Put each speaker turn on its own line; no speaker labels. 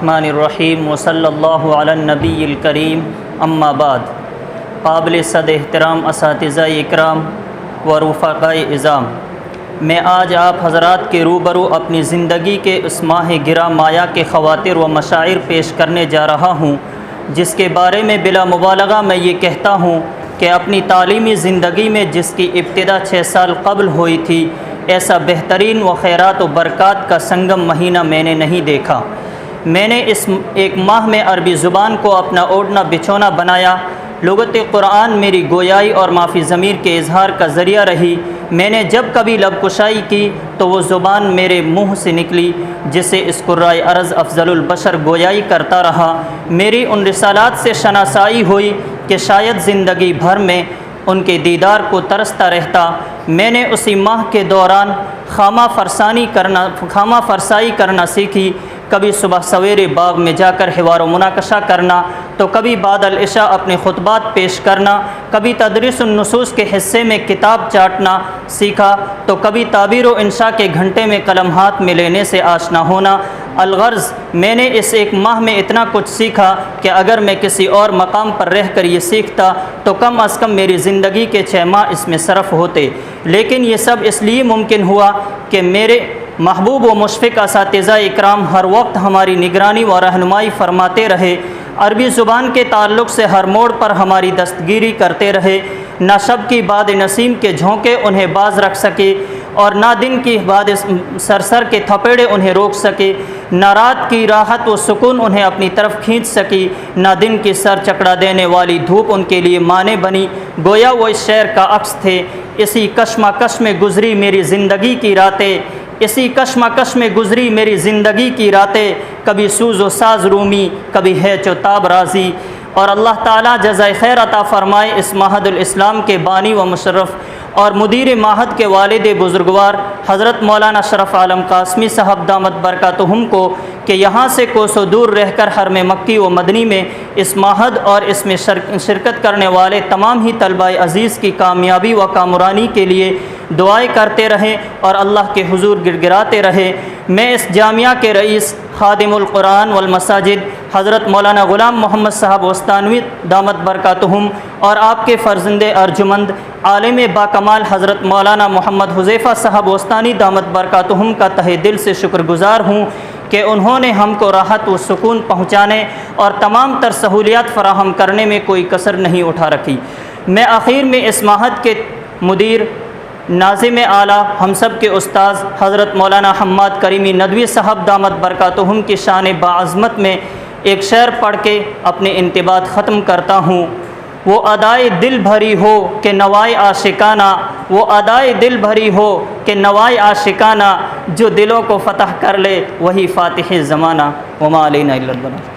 الرحمن الرحیم وصلی اللہ علی النبی الکریم اما بعد۔ قابل صد احترام اساتذہ اکرام و رفقائے اعظام، میں آج آپ حضرات کے روبرو اپنی زندگی کے اس ماہ گرہ مایہ کے خواطر و مشاعر پیش کرنے جا رہا ہوں، جس کے بارے میں بلا مبالغہ میں یہ کہتا ہوں کہ اپنی تعلیمی زندگی میں جس کی ابتدا 6 سال قبل ہوئی تھی، ایسا بہترین و خیرات و برکات کا سنگم مہینہ میں نے نہیں دیکھا۔ میں نے اس ایک ماہ میں عربی زبان کو اپنا اوڑھنا بچھونا بنایا۔ لغت قرآن میری گویائی اور معافی ضمیر کے اظہار کا ذریعہ رہی۔ میں نے جب کبھی لب کشائی کی تو وہ زبان میرے منہ سے نکلی، جسے اس قرائے ارض افضل البشر گویائی کرتا رہا۔ میری ان رسالات سے شناسائی ہوئی کہ شاید زندگی بھر میں ان کے دیدار کو ترستا رہتا۔ میں نے اسی ماہ کے دوران خامہ فرسائی کرنا سیکھی، کبھی صبح سویرے باغ میں جا کر حوار و مناقشہ کرنا، تو کبھی بعد العشاء اپنے خطبات پیش کرنا، کبھی تدریس النصوص کے حصے میں کتاب چاٹنا سیکھا، تو کبھی تعبیر و انشاء کے گھنٹے میں قلم ہاتھ میں لینے سے آشنا ہونا۔ الغرض میں نے اس ایک ماہ میں اتنا کچھ سیکھا کہ اگر میں کسی اور مقام پر رہ کر یہ سیکھتا تو کم از کم میری زندگی کے 6 ماہ اس میں صرف ہوتے، لیکن یہ سب اس لیے ممکن ہوا کہ میرے محبوب و مشفق اساتذہ اکرام ہر وقت ہماری نگرانی و رہنمائی فرماتے رہے، عربی زبان کے تعلق سے ہر موڑ پر ہماری دستگیری کرتے رہے۔ نہ شب کی باد نسیم کے جھونکے انہیں باز رکھ سکے اور نہ دن کی باد سرسر کے تھپیڑے انہیں روک سکے، نہ رات کی راحت و سکون انہیں اپنی طرف کھینچ سکی، نہ دن کی سر چکڑا دینے والی دھوپ ان کے لیے مانع بنی۔ گویا وہ اس شعر کا عکس تھے۔ اسی کشمکش میں گزری میری زندگی کی راتیں، اسی کشمکش میں گزری میری زندگی کی راتیں، کبھی سوز و ساز رومی، کبھی ہے چوتاب رازی۔ اور اللہ تعالیٰ جزائے خیر عطا فرمائے اس معہد الاسلام کے بانی و مشرف اور مدیر معہد کے والد بزرگوار حضرت مولانا شرف عالم قاسمی صاحب دامت برکاتہم کو، کہ یہاں سے کوسوں دور رہ کر حرم مکی و مدنی میں اس معہد اور اس میں شرکت کرنے والے تمام ہی طلبہ عزیز کی کامیابی و کامرانی کے لیے دعائیں کرتے رہیں اور اللہ کے حضور گڑگڑاتے رہے۔ میں اس جامعہ کے رئیس خادم القرآن والمساجد حضرت مولانا غلام محمد صاحب وستانوی دامت برکاتہم اور آپ کے فرزند ارجمند عالم باکمال حضرت مولانا محمد حذیفہ صاحب وستانی دامت برکاتہم کا تہہ دل سے شکر گزار ہوں کہ انہوں نے ہم کو راحت و سکون پہنچانے اور تمام تر سہولیات فراہم کرنے میں کوئی کسر نہیں اٹھا رکھی۔ میں آخر میں اس معہد کے مدیر ناظم اعلیٰ ہم سب کے استاذ حضرت مولانا حماد کریمی ندوی صاحب دامت برکاتہم کی شان باعظمت میں ایک شعر پڑھ کے اپنے انتباہات ختم کرتا ہوں۔ وہ ادائے دل بھری ہو کہ نوائے عاشقانہ، وہ ادائے دل بھری ہو کہ نوائے عاشقانہ، جو دلوں کو فتح کر لے وہی فاتح زمانہ۔ وما علینا الا البلاغ۔